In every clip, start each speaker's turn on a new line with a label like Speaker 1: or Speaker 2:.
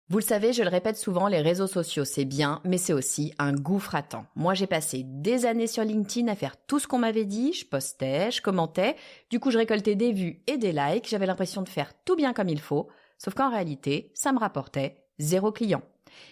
Speaker 1: Vous le savez, je le répète souvent, les réseaux sociaux, c'est bien, mais c'est aussi un gouffre à temps. Moi, j'ai passé des années sur LinkedIn à faire tout ce qu'on m'avait dit, je postais, je commentais, du coup, je récoltais des vues et des likes, j'avais l'impression de faire tout bien comme il faut, sauf qu'en réalité, ça me rapportait 0 client.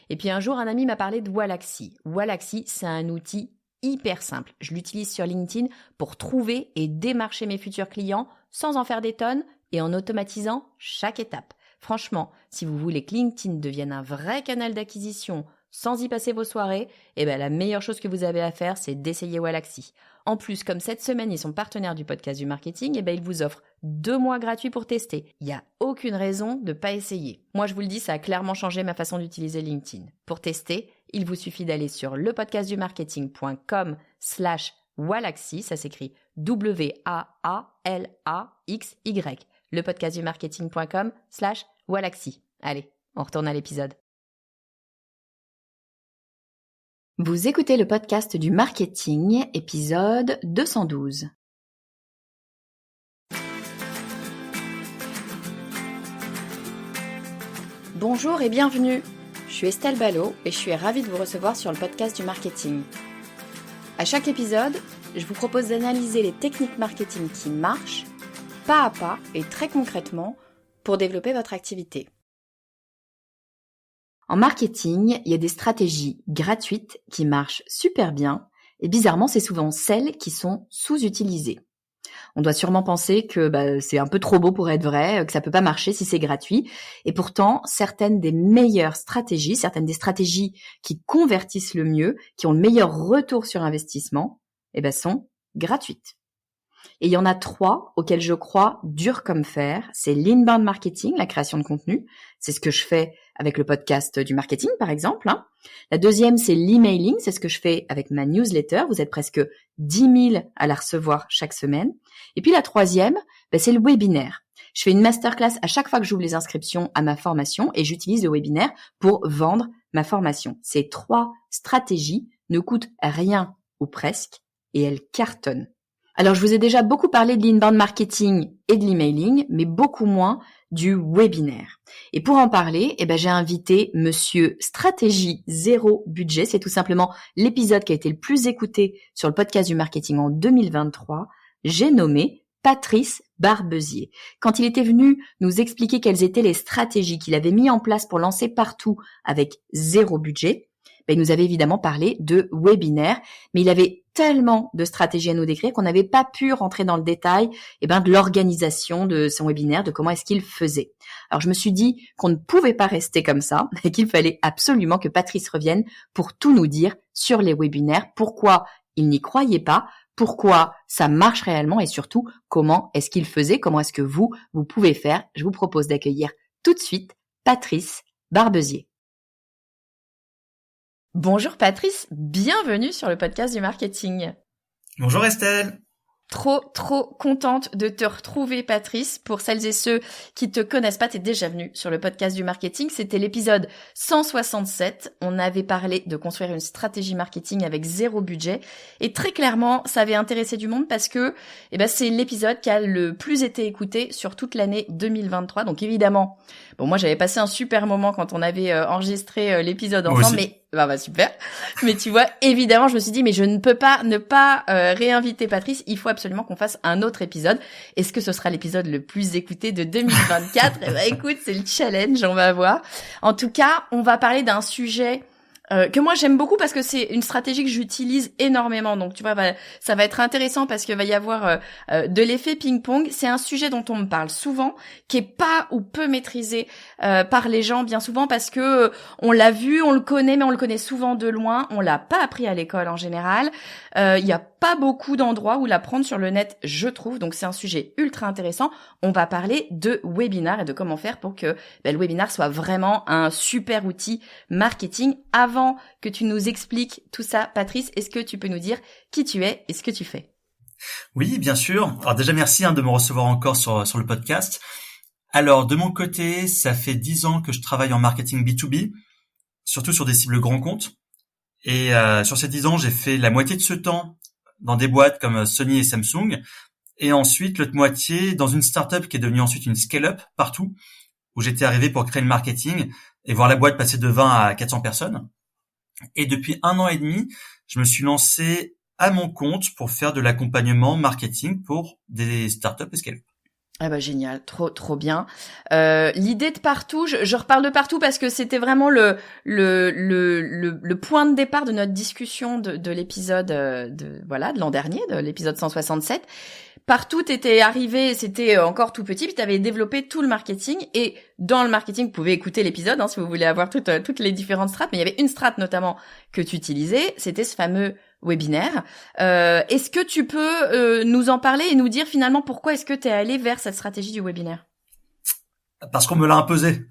Speaker 1: Et puis un jour, un ami m'a parlé de Wallaxy. Wallaxy, c'est un outil hyper simple. Je l'utilise sur LinkedIn pour trouver et démarcher mes futurs clients sans en faire des tonnes et en automatisant chaque étape. Franchement, si vous voulez que LinkedIn devienne un vrai canal d'acquisition sans y passer vos soirées, la meilleure chose que vous avez à faire, c'est d'essayer Wallaxy. En plus, comme cette semaine, ils sont partenaires du podcast du marketing, ils vous offrent 2 mois gratuits pour tester. Il n'y a aucune raison de ne pas essayer. Moi, je vous le dis, ça a clairement changé ma façon d'utiliser LinkedIn. Pour tester, il vous suffit d'aller sur lepodcastdumarketing.com/Wallaxy, ça s'écrit WAALAXY, lepodcastdumarketing.com/Wallaxy. Allez, on retourne à l'épisode. Vous écoutez le podcast du marketing, épisode 212. Bonjour et bienvenue. Je suis Estelle Ballot et je suis ravie de vous recevoir sur le podcast du marketing. À chaque épisode, je vous propose d'analyser les techniques marketing qui marchent, pas à pas et très concrètement, pour développer votre activité. En marketing, il y a des stratégies gratuites qui marchent super bien et bizarrement, c'est souvent celles qui sont sous-utilisées. On doit sûrement penser que c'est un peu trop beau pour être vrai, que ça peut pas marcher si c'est gratuit. Et pourtant, certaines des meilleures stratégies, certaines des stratégies qui convertissent le mieux, qui ont le meilleur retour sur investissement, sont gratuites. Et il y en a 3 auxquelles je crois dur comme fer. C'est l'inbound marketing, la création de contenu. C'est ce que je fais avec le podcast du marketing, par exemple. La deuxième, c'est l'emailing. C'est ce que je fais avec ma newsletter. Vous êtes presque 10 000 à la recevoir chaque semaine. Et puis la troisième, c'est le webinaire. Je fais une masterclass à chaque fois que j'ouvre les inscriptions à ma formation et j'utilise le webinaire pour vendre ma formation. Ces 3 stratégies ne coûtent rien ou presque et elles cartonnent. Alors, je vous ai déjà beaucoup parlé de l'inbound marketing et de l'emailing, mais beaucoup moins du webinaire. Et pour en parler, j'ai invité Monsieur Stratégie Zéro Budget. C'est tout simplement l'épisode qui a été le plus écouté sur le podcast du marketing en 2023. J'ai nommé Patrice Barbezier. Quand il était venu nous expliquer quelles étaient les stratégies qu'il avait mis en place pour lancer partout avec zéro budget, il nous avait évidemment parlé de webinaire, mais il avait tellement de stratégies à nous décrire qu'on n'avait pas pu rentrer dans le détail de l'organisation de son webinaire, de comment est-ce qu'il faisait. Alors je me suis dit qu'on ne pouvait pas rester comme ça et qu'il fallait absolument que Patrice revienne pour tout nous dire sur les webinaires, pourquoi il n'y croyait pas, pourquoi ça marche réellement et surtout comment est-ce qu'il faisait, comment est-ce que vous pouvez faire. Je vous propose d'accueillir tout de suite Patrice Barbezier. Bonjour Patrice, bienvenue sur le podcast du marketing.
Speaker 2: Bonjour Estelle.
Speaker 1: Trop contente de te retrouver Patrice. Pour celles et ceux qui te connaissent pas, t'es déjà venu sur le podcast du marketing. C'était l'épisode 167. On avait parlé de construire une stratégie marketing avec zéro budget. Et très clairement, ça avait intéressé du monde parce que c'est l'épisode qui a le plus été écouté sur toute l'année 2023. Donc évidemment, moi j'avais passé un super moment quand on avait enregistré l'épisode ensemble, mais super. Mais tu vois, évidemment, je me suis dit, mais je ne peux pas ne pas réinviter Patrice. Il faut absolument qu'on fasse un autre épisode. Est-ce que ce sera l'épisode le plus écouté de 2024 ? Écoute, c'est le challenge, on va voir. En tout cas, on va parler d'un sujet que moi j'aime beaucoup parce que c'est une stratégie que j'utilise énormément. Donc tu vois, ça va être intéressant parce qu'il va y avoir de l'effet ping-pong. C'est un sujet dont on me parle souvent, qui est pas ou peu maîtrisé par les gens bien souvent parce que on l'a vu, on le connaît, mais on le connaît souvent de loin. On l'a pas appris à l'école en général. Il y a pas beaucoup d'endroits où l'apprendre sur le net, je trouve. Donc c'est un sujet ultra intéressant. On va parler de webinar et de comment faire pour que le webinar soit vraiment un super outil marketing. Avant que tu nous expliques tout ça, Patrice, est-ce que tu peux nous dire qui tu es et ce que tu fais ?
Speaker 2: Oui, bien sûr. Alors déjà, merci de me recevoir encore sur le podcast. Alors, de mon côté, ça fait 10 ans que je travaille en marketing B2B, surtout sur des cibles grands comptes. Et sur ces 10 ans, j'ai fait la moitié de ce temps dans des boîtes comme Sony et Samsung. Et ensuite, l'autre moitié dans une startup qui est devenue ensuite une scale-up partout, où j'étais arrivé pour créer le marketing et voir la boîte passer de 20 à 400 personnes. Et depuis 1 an et demi, je me suis lancé à mon compte pour faire de l'accompagnement marketing pour des startups et scale-up.
Speaker 1: Ah bah génial, trop bien. L'idée de Partout, je reparle de Partout parce que c'était vraiment le point de départ de notre discussion de l'épisode de l'an dernier, de l'épisode 167. Partout t'étais arrivé, c'était encore tout petit, puis t'avais développé tout le marketing, et dans le marketing, vous pouvez écouter l'épisode si vous voulez avoir toutes les différentes strates, mais il y avait une strate notamment que tu utilisais, c'était ce fameux webinaire. Est-ce que tu peux nous en parler et nous dire finalement pourquoi est-ce que tu es allé vers cette stratégie du webinaire?
Speaker 2: Parce qu'on me l'a imposé.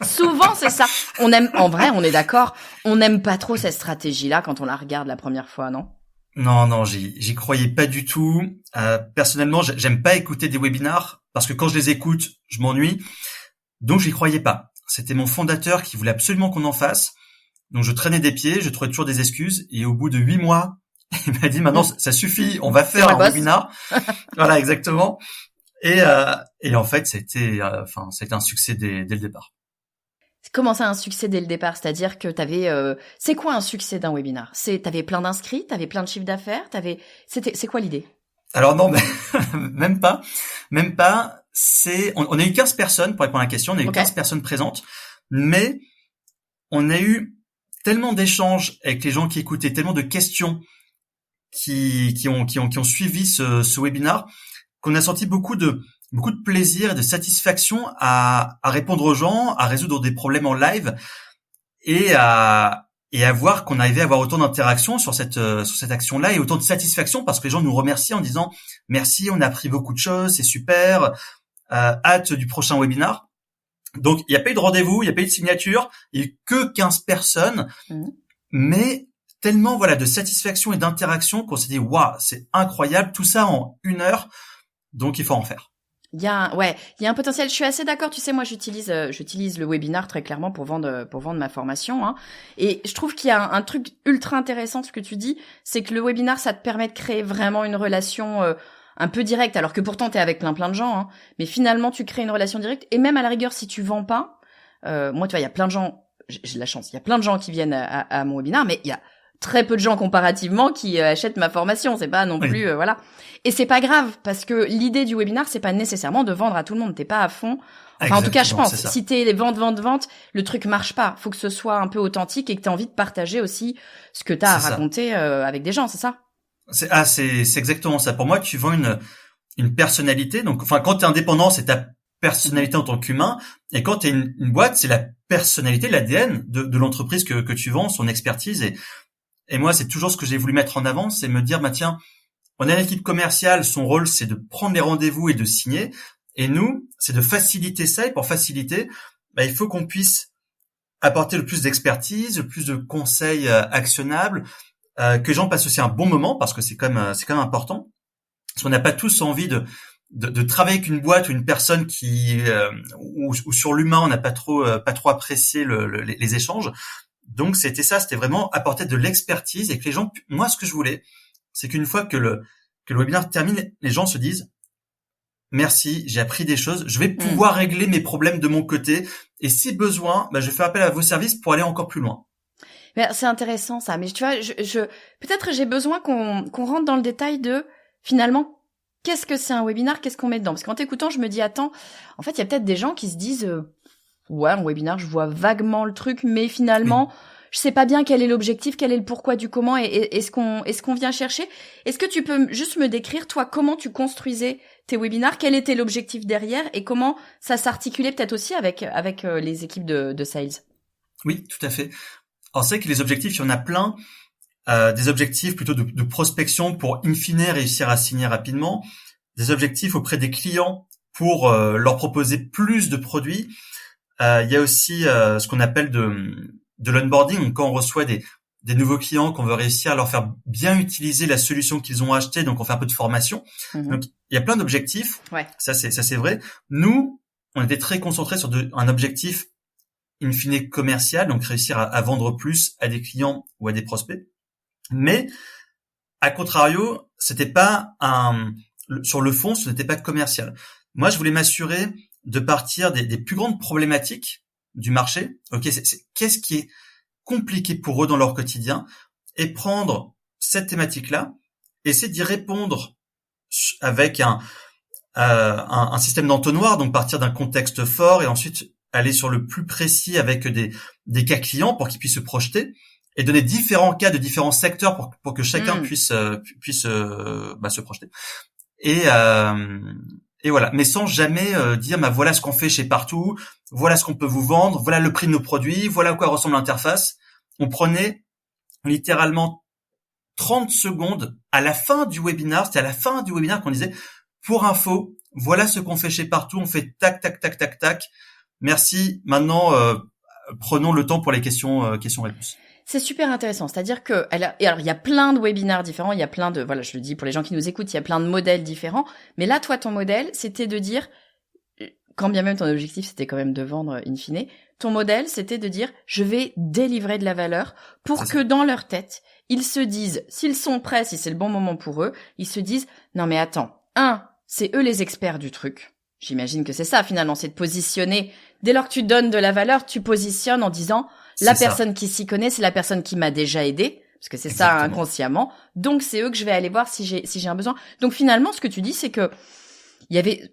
Speaker 1: Souvent c'est ça. On aime, en vrai, on est d'accord, on n'aime pas trop cette stratégie-là quand on la regarde la première fois, non?
Speaker 2: Non, j'y croyais pas du tout. Personnellement, j'aime pas écouter des webinars parce que quand je les écoute, je m'ennuie. Donc j'y croyais pas. C'était mon fondateur qui voulait absolument qu'on en fasse. Donc je traînais des pieds, je trouvais toujours des excuses, et au bout de 8 mois, il m'a dit maintenant ça suffit, on va faire un webinar. Voilà, exactement. Et en fait, c'était un succès dès le départ.
Speaker 1: Comment ça, un succès dès le départ? C'est-à-dire que t'avais, c'est quoi un succès d'un webinar? T'avais plein d'inscrits, t'avais plein de chiffres d'affaires, c'est quoi l'idée?
Speaker 2: Alors non, mais même pas. On a eu 15 personnes pour répondre à la question, on a eu 15 personnes présentes, mais on a eu tellement d'échanges avec les gens qui écoutaient, tellement de questions qui ont suivi ce webinar, qu'on a senti beaucoup de plaisir et de satisfaction à répondre aux gens, à résoudre des problèmes en live, et à voir qu'on arrivait à avoir autant d'interaction sur cette action-là, et autant de satisfaction parce que les gens nous remerciaient en disant merci, on a appris beaucoup de choses, c'est super, hâte du prochain webinar. Donc il n'y a pas eu de rendez-vous, il n'y a pas eu de signature, il n'y a eu que 15 personnes, mais tellement de satisfaction et d'interaction qu'on s'est dit waouh, c'est incroyable, tout ça en 1 heure, donc il faut en faire.
Speaker 1: Il y a un potentiel. Je suis assez d'accord. Tu sais, moi, j'utilise le webinar très clairement pour vendre ma formation, hein. Et je trouve qu'il y a un truc ultra intéressant, ce que tu dis, c'est que le webinar, ça te permet de créer vraiment une relation un peu directe, alors que pourtant t'es avec plein de gens, hein. Mais finalement, tu crées une relation directe. Et même à la rigueur, si tu vends pas, moi, tu vois, il y a plein de gens. J'ai de la chance. Il y a plein de gens qui viennent à mon webinar, mais il y a très peu de gens comparativement qui achètent ma formation. C'est pas non plus, voilà. Et c'est pas grave, parce que l'idée du webinar, c'est pas nécessairement de vendre à tout le monde. T'es pas à fond. Enfin, en tout cas, je pense. Si t'es les ventes, le truc marche pas. Faut que ce soit un peu authentique et que t'aies envie de partager aussi ce que t'as à raconter avec des gens, c'est ça?
Speaker 2: C'est exactement ça. Pour moi, tu vends une personnalité. Donc, enfin, quand t'es indépendant, c'est ta personnalité en tant qu'humain. Et quand t'es une boîte, c'est la personnalité, l'ADN de l'entreprise que tu vends, son expertise. Et moi, c'est toujours ce que j'ai voulu mettre en avant, c'est me dire, tiens, on a une équipe commerciale, son rôle, c'est de prendre les rendez-vous et de signer. Et nous, c'est de faciliter ça. Et pour faciliter, il faut qu'on puisse apporter le plus d'expertise, le plus de conseils actionnables, que les gens passent aussi un bon moment, parce que c'est quand même important. Parce qu'on n'a pas tous envie de travailler avec une boîte ou une personne ou sur l'humain, on n'a pas trop apprécié les échanges. Donc c'était vraiment apporter de l'expertise, et que les gens, moi, ce que je voulais, c'est qu'une fois que le webinaire termine, les gens se disent merci, j'ai appris des choses, je vais pouvoir régler mes problèmes de mon côté, et si besoin, je fais appel à vos services pour aller encore plus loin.
Speaker 1: Mais c'est intéressant ça, mais tu vois, peut-être j'ai besoin qu'on rentre dans le détail de finalement qu'est-ce que c'est un webinar, qu'est-ce qu'on met dedans, parce qu'en t'écoutant, je me dis attends, en fait, il y a peut-être des gens qui se disent ouais, un webinar, je vois vaguement le truc, mais finalement, je sais pas bien quel est l'objectif, quel est le pourquoi du comment, et ce qu'on vient chercher. Est-ce que tu peux juste me décrire, toi, comment tu construisais tes webinars, quel était l'objectif derrière, et comment ça s'articulait peut-être aussi avec les équipes de sales?
Speaker 2: Oui, tout à fait. Alors c'est vrai que les objectifs, il y en a plein. Des objectifs plutôt de prospection pour in fine réussir à signer rapidement. Des objectifs auprès des clients pour leur proposer plus de produits. Il y a aussi ce qu'on appelle de l'onboarding, quand on reçoit des nouveaux clients, qu'on veut réussir à leur faire bien utiliser la solution qu'ils ont achetée, donc on fait un peu de formation. Donc il y a plein d'objectifs. Ça c'est vrai. Nous, on était très concentrés sur un objectif in fine commercial, donc réussir à vendre plus à des clients ou à des prospects. Mais à contrario, c'était pas sur le fond, ce n'était pas commercial. Moi, je voulais m'assurer de partir des plus grandes problématiques du marché. Ok, qu'est-ce qui est compliqué pour eux dans leur quotidien, et prendre cette thématique-là, essayer d'y répondre avec un système d'entonnoir, donc partir d'un contexte fort et ensuite aller sur le plus précis avec des cas clients pour qu'ils puissent se projeter, et donner différents cas de différents secteurs pour que chacun puisse se projeter. Et voilà, mais sans jamais dire voilà ce qu'on fait chez Partout, voilà ce qu'on peut vous vendre, voilà le prix de nos produits, voilà à quoi ressemble l'interface. On prenait littéralement 30 secondes à la fin du webinaire, c'était à la fin du webinaire qu'on disait pour info, voilà ce qu'on fait chez Partout, on fait tac tac tac tac tac. Merci. Maintenant prenons le temps pour les questions-réponses.
Speaker 1: C'est super intéressant, c'est-à-dire que alors il y a plein de webinaires différents, il y a plein de je le dis pour les gens qui nous écoutent, il y a plein de modèles différents, mais là toi ton modèle, c'était de dire, quand bien même ton objectif c'était quand même de vendre in fine, ton modèle c'était de dire je vais délivrer de la valeur pour que dans leur tête, ils se disent, s'ils sont prêts, si c'est le bon moment pour eux, ils se disent non mais attends, c'est eux les experts du truc. J'imagine que c'est ça finalement, c'est de positionner, dès lors que tu donnes de la valeur, tu positionnes en disant la personne qui s'y connaît, c'est la personne qui m'a déjà aidé, parce que c'est ça inconsciemment. Donc c'est eux que je vais aller voir si j'ai un besoin. Donc finalement, ce que tu dis, c'est que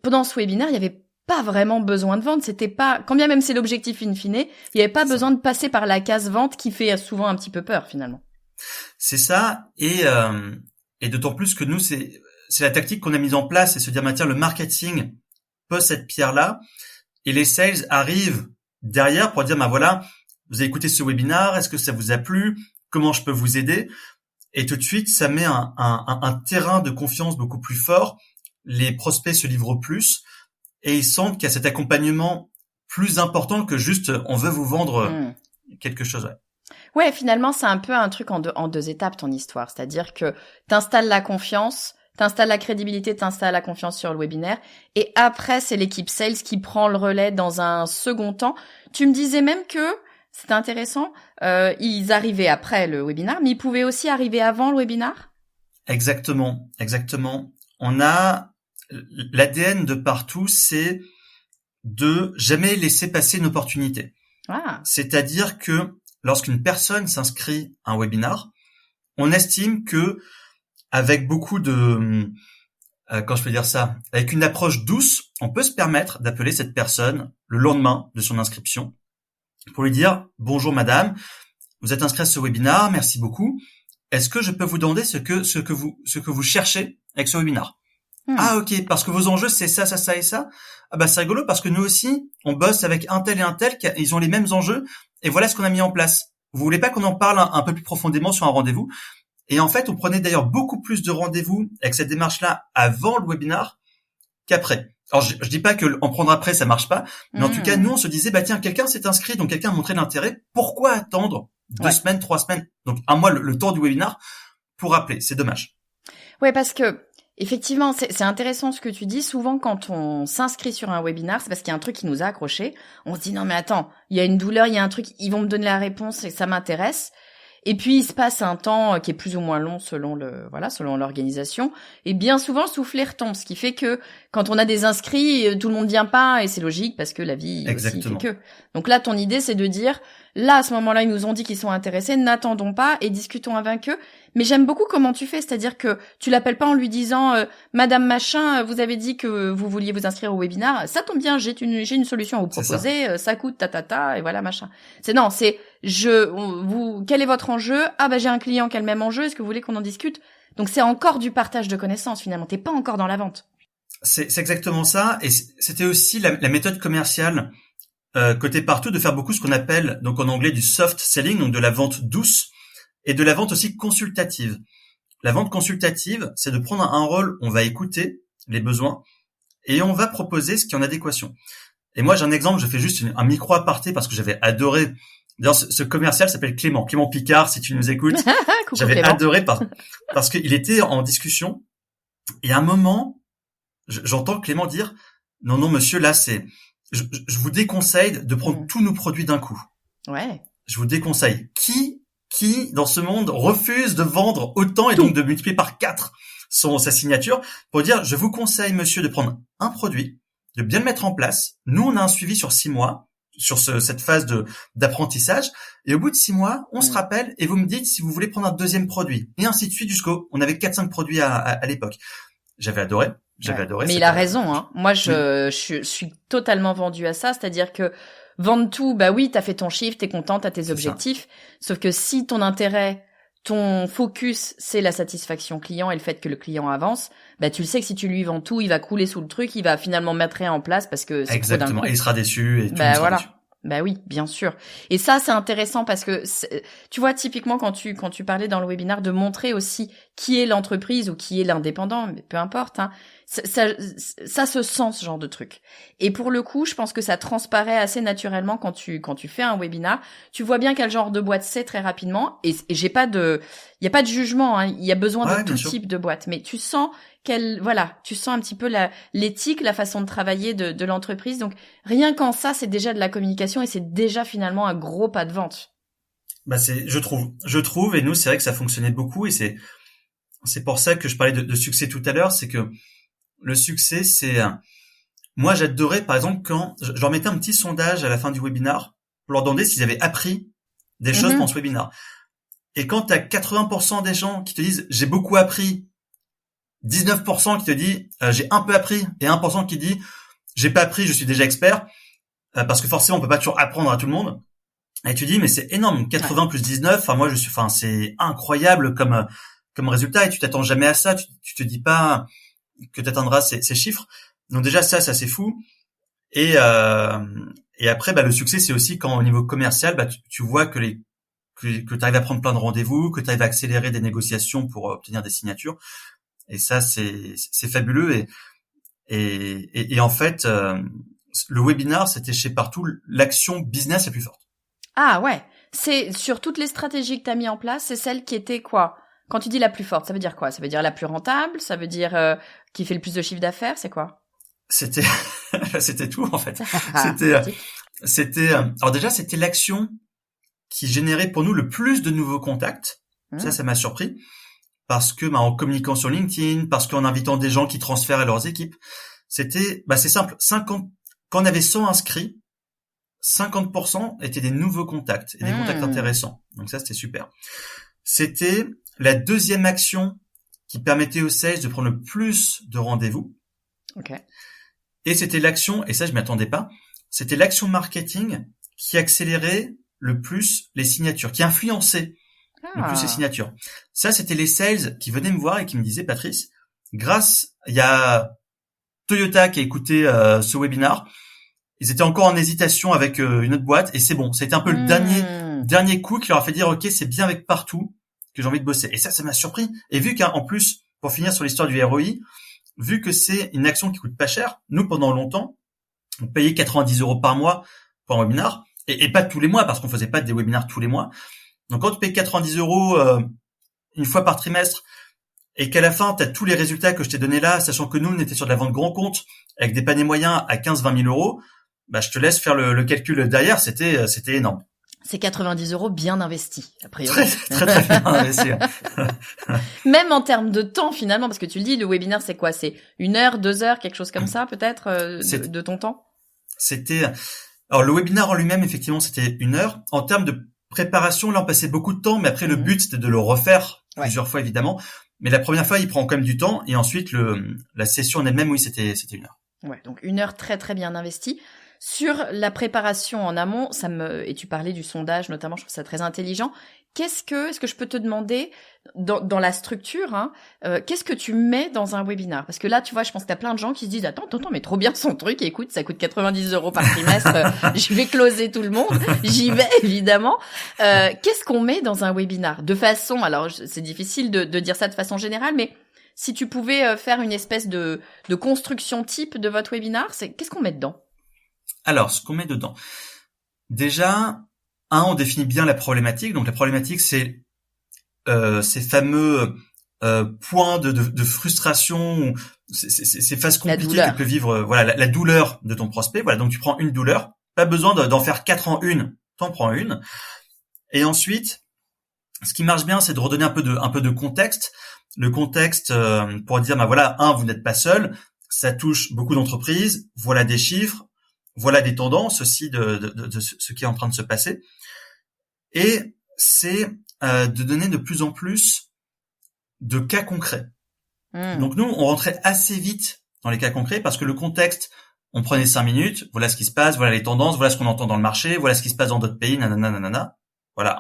Speaker 1: pendant ce webinaire, il y avait pas vraiment besoin de vendre. C'était pas, quand bien même c'est l'objectif in fine, il y avait pas besoin de passer par la case vente qui fait souvent un petit peu peur finalement.
Speaker 2: C'est ça, et d'autant plus que nous, c'est la tactique qu'on a mise en place, c'est se dire tiens, le marketing pose cette pierre-là, et les sales arrivent derrière pour dire voilà. Vous avez écouté ce webinaire, est-ce que ça vous a plu? Comment je peux vous aider? Et tout de suite, ça met un terrain de confiance beaucoup plus fort. Les prospects se livrent plus et ils sentent qu'il y a cet accompagnement plus important que juste on veut vous vendre quelque chose.
Speaker 1: Ouais, finalement, c'est un peu un truc en deux étapes ton histoire. C'est-à-dire que t'installes la confiance, t'installes la crédibilité, t'installes la confiance sur le webinaire. Et après, c'est l'équipe sales qui prend le relais dans un second temps. Tu me disais même que c'était intéressant. Ils arrivaient après le webinaire, mais ils pouvaient aussi arriver avant le webinaire.
Speaker 2: Exactement. On a l'ADN de Partout, c'est de jamais laisser passer une opportunité. C'est-à-dire que lorsqu'une personne s'inscrit à un webinaire, on estime que avec beaucoup de quand je peux dire ça, avec une approche douce, on peut se permettre d'appeler cette personne le lendemain de son inscription pour lui dire « Bonjour madame, vous êtes inscrit à ce webinaire, merci beaucoup. Est-ce que je peux vous demander ce que vous cherchez avec ce webinaire ?» Ah ok, parce que vos enjeux c'est ça, ça, ça et ça. Ah bah c'est rigolo parce que nous aussi, on bosse avec un tel et un tel, ils ont les mêmes enjeux et voilà ce qu'on a mis en place. Vous voulez pas qu'on en parle un peu plus profondément sur un rendez-vous? Et en fait, on prenait d'ailleurs beaucoup plus de rendez-vous avec cette démarche-là avant le webinaire qu'après. Alors, je dis pas que en prendre après, ça marche pas, mais en tout cas, nous, on se disait, tiens, quelqu'un s'est inscrit, donc quelqu'un a montré l'intérêt. Pourquoi attendre 2 semaines, 3 semaines, donc un mois, le temps du webinaire pour appeler? C'est dommage.
Speaker 1: Ouais, parce que effectivement, c'est intéressant ce que tu dis. Souvent, quand on s'inscrit sur un webinaire, c'est parce qu'il y a un truc qui nous a accroché. On se dit, non, mais attends, il y a une douleur, il y a un truc, ils vont me donner la réponse et ça m'intéresse. Et puis, il se passe un temps qui est plus ou moins long selon l'organisation. Et bien souvent, le soufflet retombe. Ce qui fait que quand on a des inscrits, tout le monde vient pas et c'est logique parce que la vie aussi fait que. Donc là, ton idée, c'est de dire, là, à ce moment-là, ils nous ont dit qu'ils sont intéressés, n'attendons pas et discutons avec eux. Mais j'aime beaucoup comment tu fais, c'est-à-dire que tu l'appelles pas en lui disant Madame Machin, vous avez dit que vous vouliez vous inscrire au webinaire, ça tombe bien, j'ai une solution à vous proposer, ça coûte et voilà machin. C'est quel est votre enjeu? Ah bah j'ai un client qui a le même enjeu, est-ce que vous voulez qu'on en discute? Donc c'est encore du partage de connaissances finalement, t'es pas encore dans la vente.
Speaker 2: C'est exactement ça, et c'était aussi la méthode commerciale côté Partout de faire beaucoup ce qu'on appelle donc en anglais du soft selling, donc de la vente douce. Et de la vente aussi consultative. La vente consultative, c'est de prendre un rôle, on va écouter les besoins et on va proposer ce qui est en adéquation. Et moi, j'ai un exemple, je fais juste un micro aparté parce que j'avais adoré. D'ailleurs, ce commercial s'appelle Clément Picard, si tu nous écoutes. J'avais
Speaker 1: Clément.
Speaker 2: adoré parce qu'il était en discussion et à un moment, j'entends Clément dire « Non, monsieur, là, je vous déconseille de prendre tous nos produits d'un coup. »
Speaker 1: Ouais.
Speaker 2: Je vous déconseille. Qui dans ce monde refuse de vendre autant et donc de multiplier par 4 sa signature pour dire je vous conseille monsieur de prendre un produit de bien le mettre en place. Nous, on a un suivi sur 6 mois sur cette phase d'apprentissage. Et au bout de 6 mois, on se rappelle et vous me dites si vous voulez prendre un deuxième produit. Et ainsi de suite jusqu'au, on avait 4-5 produits à l'époque. J'avais adoré.
Speaker 1: Mais il a raison, hein. Moi, je suis totalement vendue à ça. C'est-à-dire que vendre tout, bah oui, t'as fait ton chiffre, t'es content, t'as tes objectifs. Sauf que si ton intérêt, ton focus, c'est la satisfaction client et le fait que le client avance, bah tu le sais que si tu lui vends tout, il va couler sous le truc, il va finalement mettre rien en place parce que c'est trop d'un coup.
Speaker 2: Et il sera déçu et tout le monde sera déçu.
Speaker 1: Bah oui, bien sûr. Et ça, c'est intéressant parce que, tu vois, typiquement, quand tu parlais dans le webinaire de montrer aussi qui est l'entreprise ou qui est l'indépendant, mais peu importe, hein, ça se sent, ce genre de truc. Et pour le coup, je pense que ça transparaît assez naturellement quand tu fais un webinaire. Tu vois bien quel genre de boîte c'est très rapidement. Et il y a pas de jugement, hein. Il y a besoin de tout type de boîte. Mais tu sens tu sens un petit peu l'éthique, la façon de travailler de l'entreprise. Donc, rien qu'en ça, c'est déjà de la communication et c'est déjà finalement un gros pas de vente.
Speaker 2: Bah je trouve, et nous, c'est vrai que ça fonctionnait beaucoup et c'est pour ça que je parlais de succès tout à l'heure, c'est que le succès, moi, j'adorais, par exemple, quand je leur mettais un petit sondage à la fin du webinaire pour leur demander s'ils avaient appris des choses pendant ce webinaire. Et quand t'as 80% des gens qui te disent j'ai beaucoup appris, 19% qui te dit j'ai un peu appris et 1% qui dit j'ai pas appris, je suis déjà expert, parce que forcément on peut pas toujours apprendre à tout le monde. Et tu dis mais c'est énorme, 80 plus 19, c'est incroyable comme résultat et tu t'attends jamais à ça, tu te dis pas que tu atteindras ces chiffres. Donc déjà ça c'est fou. Et après le succès c'est aussi quand au niveau commercial tu vois que tu arrives à prendre plein de rendez-vous, que tu arrives à accélérer des négociations pour obtenir des signatures. Et ça c'est fabuleux et en fait le webinar c'était chez Partout l'action business la plus forte.
Speaker 1: Ah ouais, c'est sur toutes les stratégies que tu as mis en place, c'est celle qui était quoi? Quand tu dis la plus forte, ça veut dire quoi? Ça veut dire la plus rentable, ça veut dire qui fait le plus de chiffre d'affaires, c'est quoi?
Speaker 2: C'était tout en fait. C'était alors déjà c'était l'action qui générait pour nous le plus de nouveaux contacts. Ça m'a surpris. Parce que en communiquant sur LinkedIn, parce qu'en invitant des gens qui transfèrent à leurs équipes, c'était c'est simple, quand on avait 100 inscrits, 50% étaient des nouveaux contacts et des contacts intéressants. Donc ça c'était super. C'était la deuxième action qui permettait aux sales de prendre le plus de rendez-vous.
Speaker 1: Okay.
Speaker 2: Et c'était l'action, et ça je m'y attendais pas, c'était l'action marketing qui accélérait le plus les signatures, qui influençait le plus les signatures. Ça, c'était les sales qui venaient me voir et qui me disaient, Patrice, il y a Toyota qui a écouté ce webinaire. Ils étaient encore en hésitation avec une autre boîte et c'est bon. C'était un peu le dernier coup qui leur a fait dire, OK, c'est bien avec Partout que j'ai envie de bosser. Et ça m'a surpris. Et vu qu'en plus, pour finir sur l'histoire du ROI, vu que c'est une action qui coûte pas cher, nous, pendant longtemps, on payait 90 € par mois pour un webinaire et pas tous les mois parce qu'on faisait pas des webinaires tous les mois. Donc, quand tu payes 90 € une fois par trimestre et qu'à la fin, tu as tous les résultats que je t'ai donnés là, sachant que nous, on était sur de la vente grand compte avec des paniers moyens à 15-20 000 €, je te laisse faire le calcul derrière. C'était énorme.
Speaker 1: C'est 90 € bien investis, a priori.
Speaker 2: Très bien investi.
Speaker 1: Même en termes de temps, finalement, parce que tu le dis, le webinaire, c'est quoi? C'est 1 heure, 2 heures, quelque chose comme ça, peut-être, de ton temps?
Speaker 2: Alors, le webinaire en lui-même, effectivement, c'était 1 heure. En termes de préparation, là, on passait beaucoup de temps, mais après, le but, c'était de le refaire plusieurs fois, évidemment. Mais la première fois, il prend quand même du temps. Et ensuite, la session en elle-même, oui, c'était 1 heure.
Speaker 1: Ouais, donc 1 heure très, très bien investie. Sur la préparation en amont, et tu parlais du sondage, notamment, je trouve ça très intelligent. Est-ce que je peux te demander, dans la structure, qu'est-ce que tu mets dans un webinaire? Parce que là, tu vois, je pense que t'as plein de gens qui se disent, attends, mais trop bien son truc, écoute, ça coûte 90 € par trimestre, je vais closer tout le monde, j'y vais, évidemment. Qu'est-ce qu'on met dans un webinaire? De façon, alors, c'est difficile de dire ça de façon générale, mais si tu pouvais faire une espèce de construction type de votre webinaire, qu'est-ce qu'on met dedans?
Speaker 2: Alors, ce qu'on met dedans. Déjà, on définit bien la problématique. Donc, la problématique, c'est ces fameux points de frustration, ces phases compliquées que peut vivre la douleur de ton prospect. Voilà, donc tu prends une douleur. Pas besoin d'en faire 4 en une. T'en prends une. Et ensuite, ce qui marche bien, c'est de redonner un peu de contexte. Le contexte pour dire, vous n'êtes pas seul. ça touche beaucoup d'entreprises. Voilà des chiffres, voilà des tendances aussi de ce qui est en train de se passer. Et c'est de donner de plus en plus de cas concrets. Donc nous, on rentrait assez vite dans les cas concrets parce que le contexte, on prenait 5 minutes, voilà ce qui se passe, voilà les tendances, voilà ce qu'on entend dans le marché, voilà ce qui se passe dans d'autres pays, nanana, nanana. Voilà,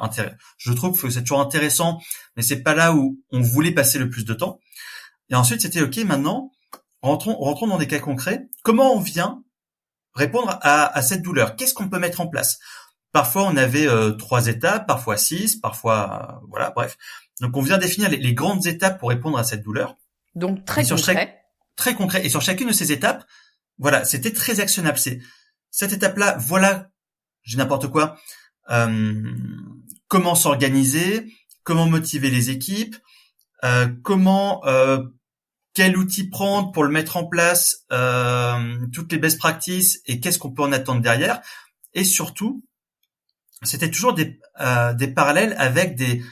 Speaker 2: je trouve que c'est toujours intéressant, mais c'est pas là où on voulait passer le plus de temps. Et ensuite, c'était OK, maintenant, rentrons dans des cas concrets. Comment on vient répondre à cette douleur? Qu'est-ce qu'on peut mettre en place? Parfois, on avait 3 étapes, parfois 6, parfois voilà, bref. Donc, on vient définir les grandes étapes pour répondre à cette douleur.
Speaker 1: Donc, très concret.
Speaker 2: Très concret. Et sur chacune de ces étapes, voilà, c'était très actionnable. C'est cette étape-là, voilà, j'ai n'importe quoi. Comment s'organiser, comment motiver les équipes, quel outil prendre pour le mettre en place, toutes les best practices et qu'est-ce qu'on peut en attendre derrière. Et surtout, c'était toujours des parallèles avec des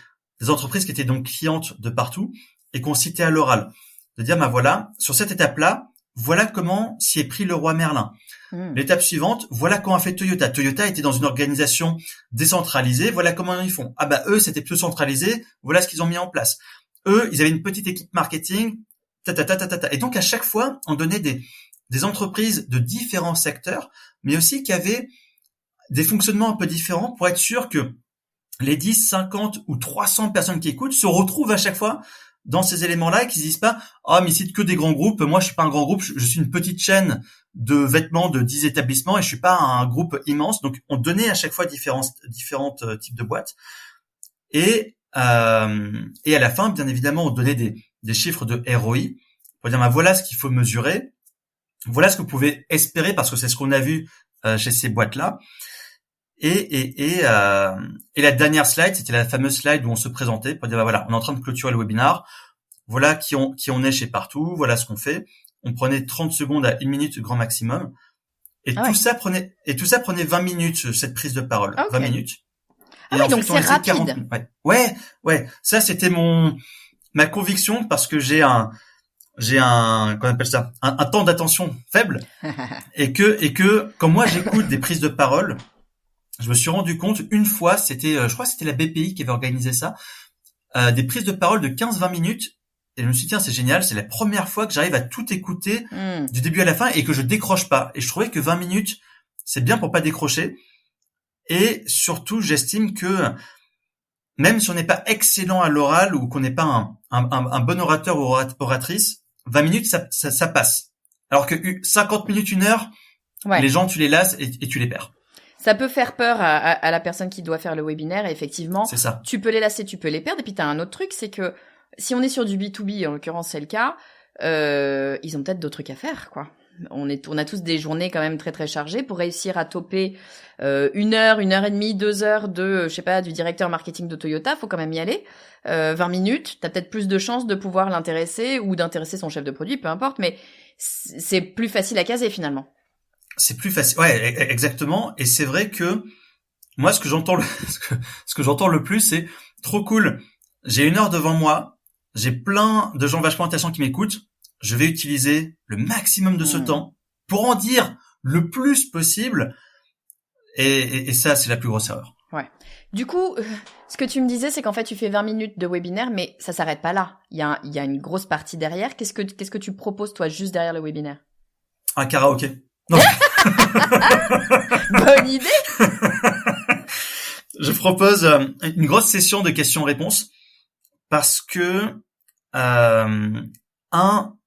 Speaker 2: entreprises qui étaient donc clientes de partout et qu'on citait à l'oral. De dire, voilà, sur cette étape-là, voilà comment s'y est pris le roi Merlin. L'étape suivante, voilà comment a fait Toyota. Toyota était dans une organisation décentralisée, voilà comment ils font. Eux, c'était plus centralisé, voilà ce qu'ils ont mis en place. Eux, ils avaient une petite équipe marketing, Et donc, à chaque fois, on donnait des entreprises de différents secteurs, mais aussi qui avaient des fonctionnements un peu différents pour être sûr que les 10, 50 ou 300 personnes qui écoutent se retrouvent à chaque fois dans ces éléments-là et qu'ils ne disent pas « Ah, mais ils citent que des grands groupes, moi je suis pas un grand groupe, je suis une petite chaîne de vêtements de 10 établissements et je suis pas un groupe immense. » Donc, on donnait à chaque fois différents types de boîtes. Et à la fin, bien évidemment, on donnait des chiffres de ROI pour dire voilà ce qu'il faut mesurer, voilà ce que vous pouvez espérer parce que c'est ce qu'on a vu chez ces boîtes-là. Et la dernière slide, c'était la fameuse slide où on se présentait pour dire voilà, on est en train de clôturer le webinaire, voilà qui on est chez Partout, voilà ce qu'on fait. On prenait 30 secondes à 1 minute grand maximum. Et tout ça prenait 20 minutes cette prise de parole, 20 minutes.
Speaker 1: Ah oui, donc c'est rapide.
Speaker 2: Ouais. Ça, c'était ma conviction parce que j'ai un, qu'on appelle ça, un temps d'attention faible. et que, quand moi j'écoute des prises de parole, je me suis rendu compte une fois, je crois que c'était la BPI qui avait organisé ça, des prises de parole de 15-20 minutes. Et je me suis dit, tiens, c'est génial, c'est la première fois que j'arrive à tout écouter du début à la fin et que je décroche pas. Et je trouvais que 20 minutes, c'est bien pour pas décrocher. Et surtout, j'estime que même si on n'est pas excellent à l'oral ou qu'on n'est pas un bon orateur ou oratrice, 20 minutes, ça passe. Alors que 50 minutes, 1 heure, les gens, tu les lasses et tu les perds.
Speaker 1: Ça peut faire peur à la personne qui doit faire le webinaire. Et effectivement, c'est ça. Tu peux les lasser, tu peux les perdre. Et puis, tu as un autre truc, c'est que si on est sur du B2B, en l'occurrence, c'est le cas, ils ont peut-être d'autres trucs à faire, quoi. On a tous des journées quand même très très chargées pour réussir à toper 1 heure, 1 heure et demie, 2 heures de, je sais pas, du directeur marketing de Toyota, faut quand même y aller. 20 minutes, t'as peut-être plus de chances de pouvoir l'intéresser ou d'intéresser son chef de produit, peu importe, mais c'est plus facile à caser finalement.
Speaker 2: C'est plus facile, ouais, exactement. Et c'est vrai que moi, ce que j'entends le plus, c'est trop cool. J'ai 1 heure devant moi, j'ai plein de gens vachement intéressants qui m'écoutent. Je vais utiliser le maximum de ce temps pour en dire le plus possible. Et ça, c'est la plus grosse erreur.
Speaker 1: Ouais. Du coup, ce que tu me disais, c'est qu'en fait, tu fais 20 minutes de webinaire, mais ça s'arrête pas là. Il y a une grosse partie derrière. Qu'est-ce que tu proposes, toi, juste derrière le webinaire?
Speaker 2: Un karaoké. Non.
Speaker 1: Bonne idée.
Speaker 2: Je propose une grosse session de questions-réponses parce que,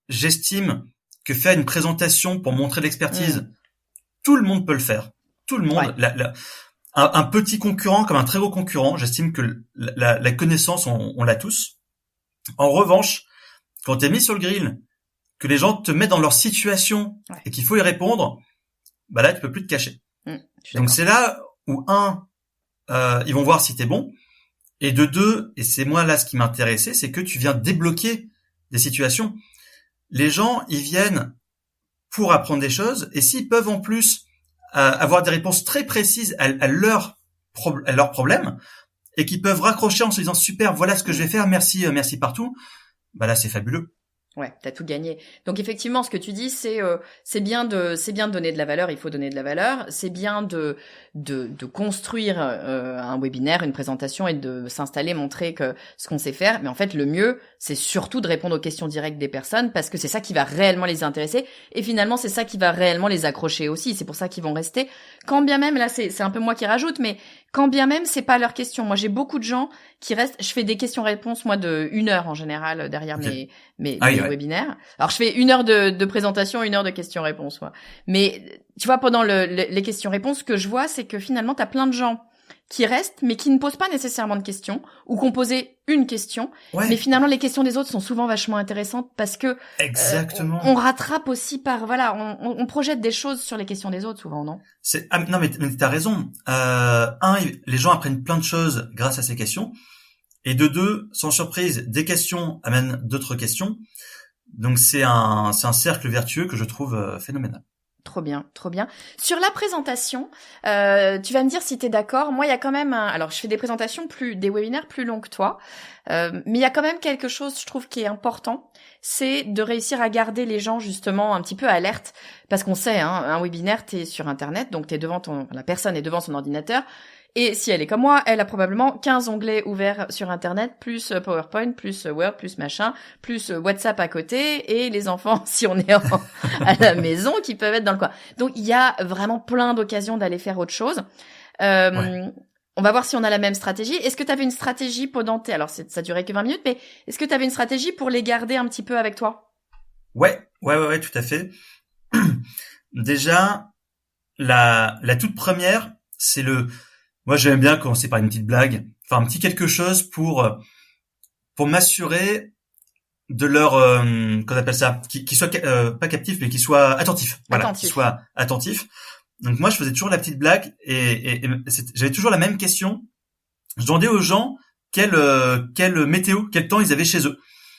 Speaker 2: j'estime que faire une présentation pour montrer l'expertise, tout le monde peut le faire. Tout le monde. Ouais. Un petit concurrent comme un très gros concurrent, j'estime que la connaissance, on l'a tous. En revanche, quand t'es mis sur le grill, que les gens te mettent dans leur situation et qu'il faut y répondre, là, tu peux plus te cacher. Donc, c'est là où, ils vont voir si t'es bon. Et de 2, et c'est moi là ce qui m'intéressait, c'est que tu viens débloquer des situations. Les gens, ils viennent pour apprendre des choses, et s'ils peuvent en plus avoir des réponses très précises à leurs problèmes, et qu'ils peuvent raccrocher en se disant super, voilà ce que je vais faire, merci Partout, là c'est fabuleux.
Speaker 1: Ouais, t'as tout gagné. Donc effectivement, ce que tu dis, c'est bien de donner de la valeur. Il faut donner de la valeur. C'est bien de construire un webinaire, une présentation et de s'installer, montrer que ce qu'on sait faire. Mais en fait, le mieux, c'est surtout de répondre aux questions directes des personnes parce que c'est ça qui va réellement les intéresser. Et finalement, c'est ça qui va réellement les accrocher aussi. C'est pour ça qu'ils vont rester. Quand bien même, là, c'est un peu moi qui rajoute, mais quand bien même, c'est pas leur question. Moi, j'ai beaucoup de gens qui restent. Je fais des questions-réponses moi de 1 heure en général derrière
Speaker 2: Okay.
Speaker 1: mes
Speaker 2: Ouais.
Speaker 1: webinaires. Alors je fais 1 heure de présentation, 1 heure de questions-réponses, moi. Mais tu vois, pendant les questions-réponses, ce que je vois, c'est que finalement, t'as plein de gens qui restent, mais qui ne posent pas nécessairement de questions, ou qui ont posé une question.
Speaker 2: Ouais,
Speaker 1: Mais finalement, les questions des autres sont souvent vachement intéressantes parce que
Speaker 2: exactement.
Speaker 1: on rattrape aussi par on projette des choses sur les questions des autres souvent, non?
Speaker 2: Non, mais t'as raison. Les gens apprennent plein de choses grâce à ces questions. Et de deux, sans surprise, des questions amènent d'autres questions. Donc c'est un cercle vertueux que je trouve phénoménal.
Speaker 1: Trop bien, trop bien. Sur la présentation, tu vas me dire si t'es d'accord. Moi, il y a quand même alors je fais des présentations des webinaires plus longs que toi, mais il y a quand même quelque chose, je trouve, qui est important, c'est de réussir à garder les gens justement un petit peu alertes, parce qu'on sait, hein, un webinaire, t'es sur Internet, donc la personne est devant son ordinateur. Et si elle est comme moi, elle a probablement 15 onglets ouverts sur Internet, plus PowerPoint, plus Word, plus machin, plus WhatsApp à côté, et les enfants, si on est à la maison, qui peuvent être dans le coin. Donc, il y a vraiment plein d'occasions d'aller faire autre chose.
Speaker 2: Ouais.
Speaker 1: On va voir si on a la même stratégie. Est-ce que tu avais une stratégie pendant alors ça durait que 20 minutes, mais est-ce que tu avais une stratégie pour les garder un petit peu avec toi?
Speaker 2: Ouais, tout à fait. Déjà, la toute première, moi j'aime bien commencer par une petite blague, enfin un petit quelque chose pour m'assurer de leur, qu'on appelle ça, qui soit pas captif, mais qui soit attentif. Voilà, qui
Speaker 1: Attentif.
Speaker 2: soit attentif. Donc moi je faisais toujours la petite blague et j'avais toujours la même question. Je demandais aux gens quelle météo, quel temps ils avaient chez eux.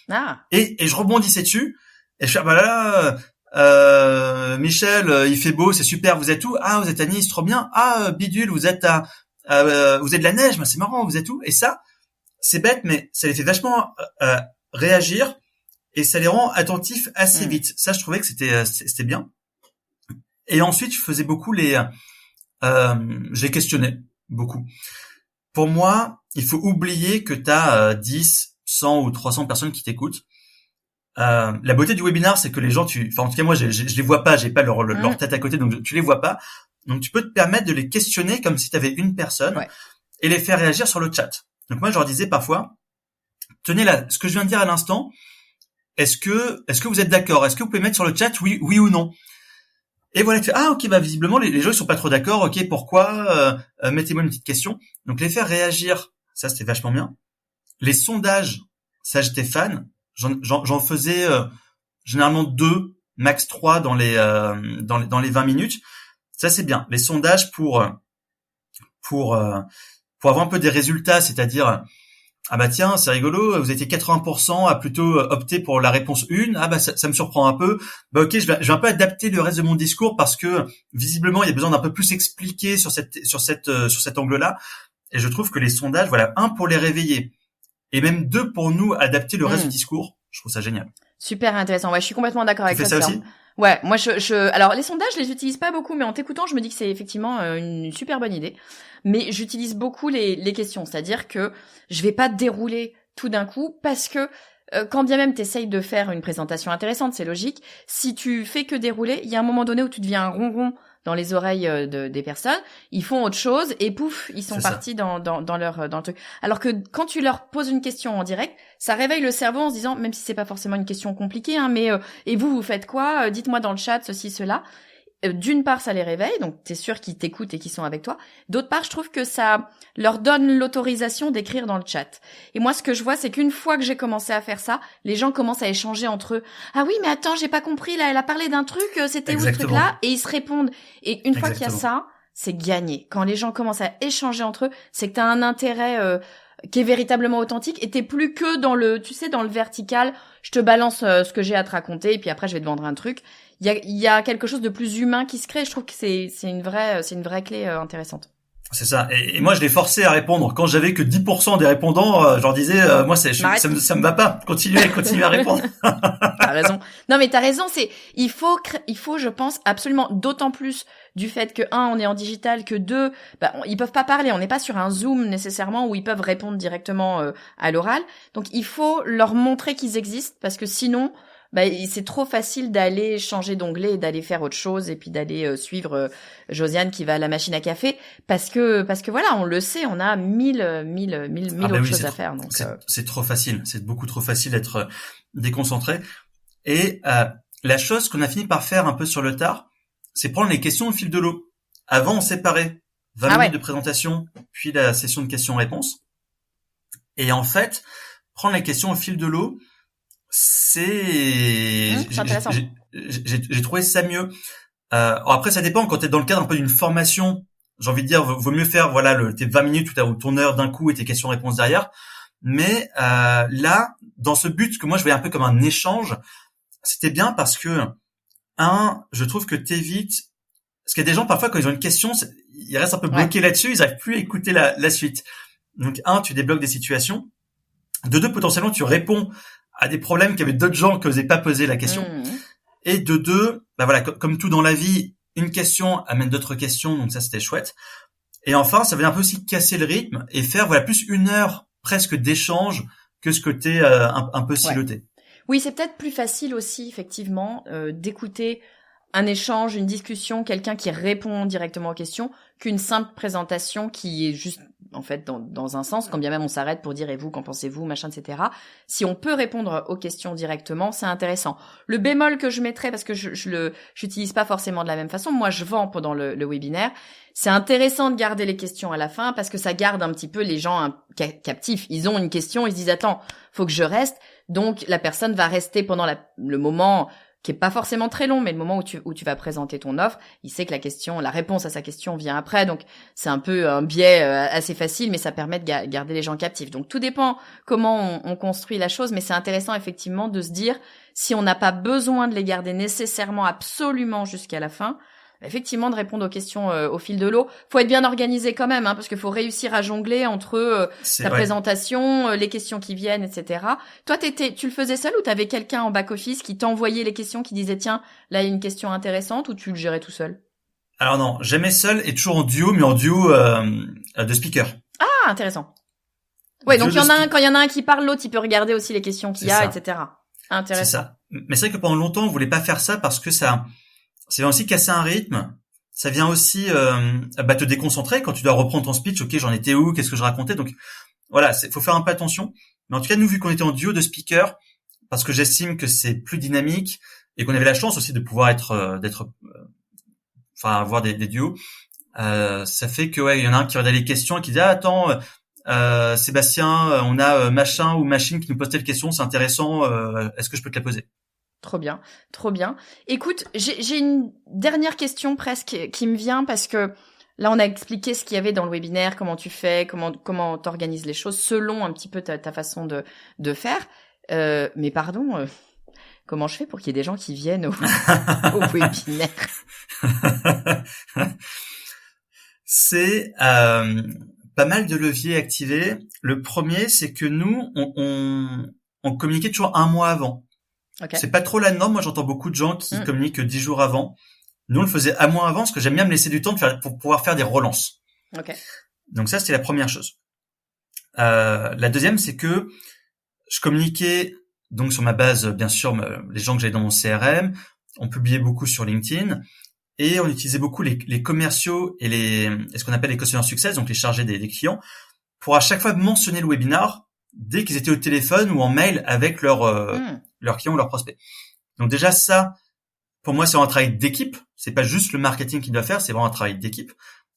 Speaker 1: Ah.
Speaker 2: Et je rebondissais dessus. Et je fais, bah là, Michel, il fait beau, c'est super, vous êtes où? Ah, vous êtes à Nice, trop bien. Ah, Bidule, vous êtes vous êtes de la neige, bah, c'est marrant, vous êtes où? Et ça, c'est bête, mais ça les fait vachement réagir et ça les rend attentifs assez vite. Ça, je trouvais que c'était bien. Et ensuite, je faisais beaucoup je les questionnais beaucoup. Pour moi, il faut oublier que t'as 10, 100 ou 300 personnes qui t'écoutent. La beauté du webinar, c'est que les gens, en tout cas moi, je les vois pas, j'ai pas leur tête à côté, donc tu les vois pas. Donc tu peux te permettre de les questionner comme si tu avais une personne et les faire réagir sur le chat. Donc moi, je leur disais parfois, tenez là, ce que je viens de dire à l'instant, est-ce que vous êtes d'accord? Est-ce que vous pouvez mettre sur le chat oui ou non? Et voilà, tu fais, ah ok, bah visiblement les gens ils sont pas trop d'accord. Ok, pourquoi? Mettez-moi une petite question. Donc les faire réagir, ça c'était vachement bien. Les sondages, ça j'étais fan. J'en faisais généralement 2, max 3 dans les 20 minutes. Ça c'est bien. Les sondages pour avoir un peu des résultats, c'est-à-dire ah bah tiens, c'est rigolo, vous étiez 80% à plutôt opter pour la réponse 1. Ah bah ça me surprend un peu. Bah ok, je vais un peu adapter le reste de mon discours parce que visiblement il y a besoin d'un peu plus expliquer sur cet angle-là. Et je trouve que les sondages, voilà, 1 pour les réveiller et même 2 pour nous adapter le reste du discours. Je trouve ça génial.
Speaker 1: Super intéressant. Ouais, je suis complètement d'accord avec toi.
Speaker 2: Tu fais ça aussi?
Speaker 1: Ouais, moi alors les sondages, je les utilise pas beaucoup, mais en t'écoutant, je me dis que c'est effectivement une super bonne idée. Mais j'utilise beaucoup les questions, c'est-à-dire que je vais pas dérouler tout d'un coup parce que quand bien même t'essayes de faire une présentation intéressante, c'est logique. Si tu fais que dérouler, il y a un moment donné où tu deviens un ronron dans les oreilles des personnes, ils font autre chose et pouf, ils sont partis dans le truc. Alors que quand tu leur poses une question en direct, ça réveille le cerveau en se disant, même si c'est pas forcément une question compliquée, hein, mais et vous faites quoi? Dites-moi dans le chat ceci, cela. D'une part, ça les réveille, donc t'es sûr qu'ils t'écoutent et qu'ils sont avec toi. D'autre part, je trouve que ça leur donne l'autorisation d'écrire dans le chat. Et moi, ce que je vois, c'est qu'une fois que j'ai commencé à faire ça, les gens commencent à échanger entre eux. Ah oui, mais attends, j'ai pas compris, là, elle a parlé d'un truc, c'était où ce truc-là? Et ils se répondent. Et une fois qu'il y a ça, c'est gagné. Quand les gens commencent à échanger entre eux, c'est que t'as un intérêt qui est véritablement authentique et t'es plus que dans le vertical. Je te balance ce que j'ai à te raconter et puis après, je vais te vendre un truc. Il y a quelque chose de plus humain qui se crée. Je trouve que c'est une vraie clé intéressante.
Speaker 2: C'est ça. Et moi, je les forçais à répondre. Quand j'avais que 10% des répondants, je leur disais, moi, ça me va pas. Continuez à répondre.
Speaker 1: T'as raison. Non, mais t'as raison. Il faut, je pense, absolument, d'autant plus du fait que on est en digital, que deux, ils peuvent pas parler. On n'est pas sur un Zoom nécessairement où ils peuvent répondre directement à l'oral. Donc, il faut leur montrer qu'ils existent parce que sinon, c'est trop facile d'aller changer d'onglet et d'aller faire autre chose et puis d'aller suivre Josiane qui va à la machine à café parce que voilà, on le sait, on a mille autres choses à faire. Donc
Speaker 2: c'est trop facile, c'est beaucoup trop facile d'être déconcentré. Et la chose qu'on a fini par faire un peu sur le tard, c'est prendre les questions au fil de l'eau. Avant, on séparait 20 minutes de présentation, puis la session de questions-réponses. Et en fait, prendre les questions au fil de l'eau, c'est
Speaker 1: intéressant.
Speaker 2: J'ai trouvé ça mieux. Après, ça dépend. Quand t'es dans le cadre un peu d'une formation, j'ai envie de dire, vaut mieux faire tes 20 minutes ou ton heure d'un coup et tes questions-réponses derrière. Mais là, dans ce but que moi je voyais un peu comme un échange, c'était bien parce que je trouve que t'évites. Parce qu'il y a des gens parfois quand ils ont une question, ils restent un peu bloqués là-dessus, ils n'arrivent plus à écouter la suite. Donc tu débloques des situations. De deux, potentiellement tu réponds à des problèmes qu'avaient d'autres gens qui n'osaient pas poser la question. Et de deux, comme tout dans la vie, une question amène d'autres questions, donc ça c'était chouette. Et enfin, ça venait un peu aussi casser le rythme et faire plus une heure presque d'échange que ce côté un peu siloté.
Speaker 1: Oui, c'est peut-être plus facile aussi, effectivement, d'écouter un échange, une discussion, quelqu'un qui répond directement aux questions, qu'une simple présentation qui est juste, en fait, dans un sens, quand bien même on s'arrête pour dire « et vous, qu'en pensez-vous ?» machin, etc. Si on peut répondre aux questions directement, c'est intéressant. Le bémol que je mettrais, parce que je l'utilise pas forcément de la même façon, moi je vends pendant le webinaire, c'est intéressant de garder les questions à la fin parce que ça garde un petit peu les gens captifs. Ils ont une question, ils se disent « attends, faut que je reste ». Donc la personne va rester pendant le moment qui est pas forcément très long, mais le moment où tu vas présenter ton offre, il sait que la réponse à sa question vient après, donc c'est un peu un biais assez facile, mais ça permet de garder les gens captifs. Donc tout dépend comment on construit la chose, mais c'est intéressant effectivement de se dire si on n'a pas besoin de les garder nécessairement absolument jusqu'à la fin, effectivement de répondre aux questions au fil de l'eau. Faut être bien organisé quand même, parce qu'il faut réussir à jongler entre ta présentation, les questions qui viennent, etc. Toi, tu le faisais seul ou t'avais quelqu'un en back office qui t'envoyait les questions, qui disait tiens, là il y a une question intéressante, ou tu le gérais tout seul?
Speaker 2: Alors non, jamais seul et toujours en duo, mais en duo de speaker.
Speaker 1: Ah, intéressant. Ouais, donc quand il y en a un qui parle, l'autre il peut regarder aussi les questions qu'il y a, etc. Intéressant.
Speaker 2: C'est ça. Mais c'est vrai que pendant longtemps on voulait pas faire ça parce que ça vient aussi casser un rythme. Ça vient aussi te déconcentrer quand tu dois reprendre ton speech. Ok, j'en étais où? Qu'est-ce que je racontais? Donc voilà, faut faire un peu attention. Mais en tout cas, nous, vu qu'on était en duo de speakers, parce que j'estime que c'est plus dynamique et qu'on avait la chance aussi de pouvoir avoir des duos, ça fait que il y en a un qui regarde les questions et qui dit attends, Sébastien, on a machin ou machine qui nous pose telle question, c'est intéressant. Est-ce que je peux te la poser?
Speaker 1: Trop bien, trop bien. Écoute, j'ai une dernière question presque qui me vient parce que là, on a expliqué ce qu'il y avait dans le webinaire, comment tu fais, comment t'organises les choses selon un petit peu ta façon de faire. Mais pardon, comment je fais pour qu'il y ait des gens qui viennent au webinaire?
Speaker 2: C'est pas mal de leviers activés. Le premier, c'est que nous, on communiquait toujours un mois avant.
Speaker 1: Okay.
Speaker 2: C'est pas trop la norme. Moi, j'entends beaucoup de gens qui communiquent 10 jours avant. Nous, on le faisait un mois avant parce que j'aime bien me laisser du temps pour pouvoir faire des relances.
Speaker 1: Okay.
Speaker 2: Donc ça, c'était la première chose. La deuxième, c'est que je communiquais donc sur ma base, bien sûr, les gens que j'avais dans mon CRM. On publiait beaucoup sur LinkedIn et on utilisait beaucoup les commerciaux et ce qu'on appelle les customer success, donc les chargés des clients, pour à chaque fois mentionner le webinar dès qu'ils étaient au téléphone ou en mail avec leurs clients ou leurs prospects. Donc déjà ça, pour moi, c'est un travail d'équipe. C'est pas juste le marketing qui doit faire, c'est vraiment un travail d'équipe.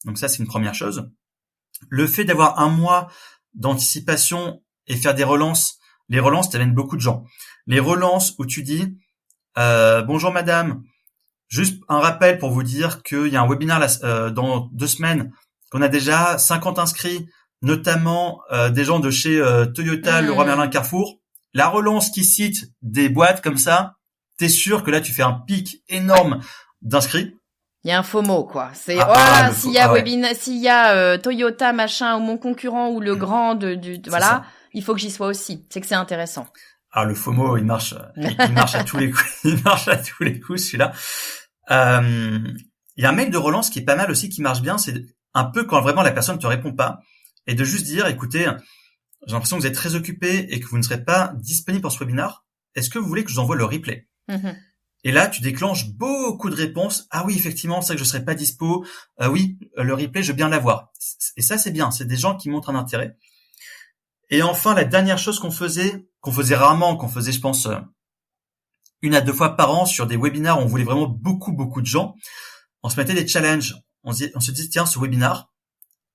Speaker 2: Donc ça, c'est une première chose. Le fait d'avoir un mois d'anticipation et faire des relances, les relances, t'amènent beaucoup de gens. Les relances où tu dis bonjour madame, juste un rappel pour vous dire qu'il y a un webinaire dans 2 semaines, qu'on a déjà 50 inscrits, notamment des gens de chez Toyota, Leroy Merlin, Carrefour. La relance qui cite des boîtes comme ça, t'es sûr que là tu fais un pic énorme d'inscrits.
Speaker 1: Il y a un FOMO, quoi. C'est s'il y a Toyota machin ou mon concurrent ou le grand voilà, il faut que j'y sois aussi. C'est que c'est intéressant.
Speaker 2: Ah, le FOMO, il marche à tous les coups. Il marche à tous les coups, celui-là. Il y a un mail de relance qui est pas mal aussi, qui marche bien. C'est un peu quand vraiment la personne te répond pas, et de juste dire, écoutez, j'ai l'impression que vous êtes très occupé et que vous ne serez pas disponible pour ce webinar. Est-ce que vous voulez que je vous envoie le replay? Et là, tu déclenches beaucoup de réponses. Ah oui, effectivement, c'est vrai que je serai pas dispo. Oui, le replay, je veux bien l'avoir. Et ça, c'est bien. C'est des gens qui montrent un intérêt. Et enfin, la dernière chose qu'on faisait rarement, qu'on faisait, je pense, 1 à 2 fois par an sur des webinars où on voulait vraiment beaucoup de gens, on se mettait des challenges. On se dit, tiens, ce webinar,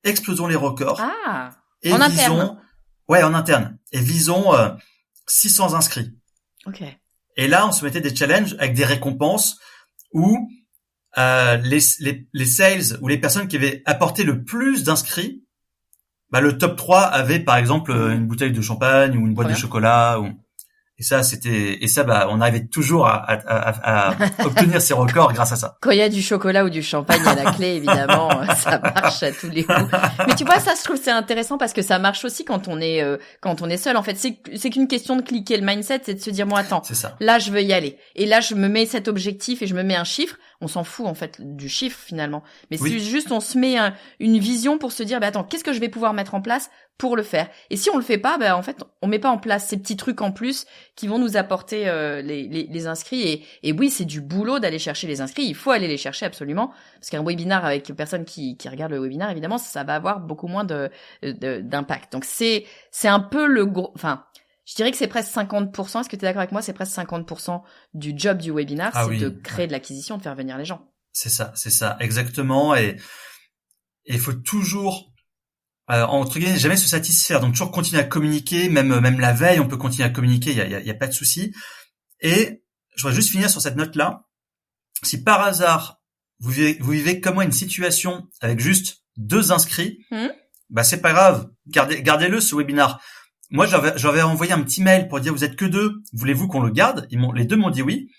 Speaker 2: explosons les records.
Speaker 1: Ah,
Speaker 2: et
Speaker 1: en
Speaker 2: visons,
Speaker 1: interne.
Speaker 2: Ouais, en interne. Et visons 600 inscrits.
Speaker 1: Ok.
Speaker 2: Et là, on se mettait des challenges avec des récompenses où les sales ou les personnes qui avaient apporté le plus d'inscrits, le top 3 avait par exemple une bouteille de champagne ou une boîte de chocolat. Et ça, on arrivait toujours à obtenir ces records grâce à ça.
Speaker 1: Quand il y a du chocolat ou du champagne à la clé, évidemment, ça marche à tous les coups. Mais tu vois, ça, je trouve c'est intéressant parce que ça marche aussi quand on est seul. En fait, c'est qu'une question de cliquer. Le mindset, c'est de se dire, bon, attends, là, je veux y aller. Et là, je me mets cet objectif et je me mets un chiffre. On s'en fout, en fait, du chiffre, finalement. Mais c'est juste, on se met une vision pour se dire, attends, qu'est-ce que je vais pouvoir mettre en place pour le faire? Et si on le fait pas, en fait, on met pas en place ces petits trucs en plus qui vont nous apporter les inscrits. Et oui, c'est du boulot d'aller chercher les inscrits. Il faut aller les chercher absolument, parce qu'un webinar avec personne qui regarde le webinar, évidemment, ça va avoir beaucoup moins d'impact. Donc c'est un peu le gros. Enfin, je dirais que c'est presque 50%. Est-ce que tu es d'accord avec moi? C'est presque 50% du job du webinar, c'est de créer de l'acquisition, de faire venir les gens.
Speaker 2: C'est ça, exactement. Et il faut toujours entre guillemets, jamais se satisfaire. Donc toujours continuer à communiquer, même la veille, on peut continuer à communiquer, il y a pas de souci. Et je voudrais juste finir sur cette note-là. Si par hasard vous vivez comme moi une situation avec juste 2 inscrits, c'est pas grave, gardez-le ce webinar. Moi, j'avais envoyé un petit mail pour dire, vous êtes que 2, voulez-vous qu'on le garde? Les 2 m'ont dit oui.